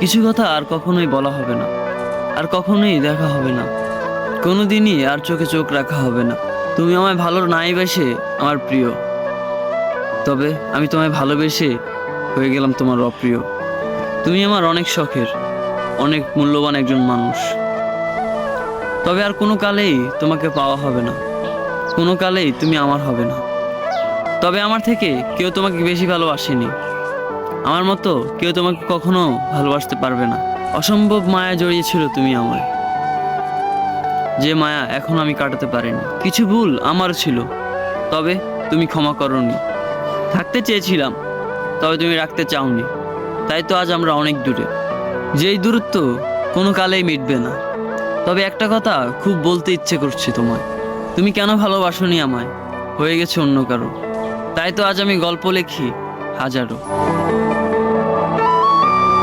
কিছু কথা আর কখনোই বলা হবে না, আর কখনোই দেখা হবে না, কোনোদিনই আর চোখে চোখ রাখা হবে না। তুমি আমায় ভালো নাই বেসে আমার প্রিয়, তবে আমি তোমায় ভালোবেসে হয়ে গেলাম তোমার অপ্রিয়। তুমি আমার অনেক শখের, অনেক মূল্যবান একজন মানুষ, তবে আর কোনো কালেই তোমাকে পাওয়া হবে না, কোনো কালেই তুমি আমার হবে না। তবে আমার থেকে কেউ তোমাকে বেশি ভালোবাসেনি, আমার মতো কেউ তোমাকে কখনো ভালোবাসতে পারবে না। অসম্ভব মায়া জড়িয়েছিল তুমি আমায়, যে মায়া এখন আমি কাটাতে পারিনি। কিছু ভুল আমারও ছিল, তবে তুমি ক্ষমা করনি। থাকতে চেয়েছিলাম, তবে তুমি রাখতে চাওনি, তাই তো আজ আমরা অনেক দূরে। যেই দূরত্ব কোনো কালেই মিটবে না। তবে একটা কথা খুব বলতে ইচ্ছে করছে তোমায়, তুমি কেন ভালোবাসোনি আমায়, হয়ে গেছে অন্য কারো। তাই তো আজ আমি গল্প লিখি হাজারো।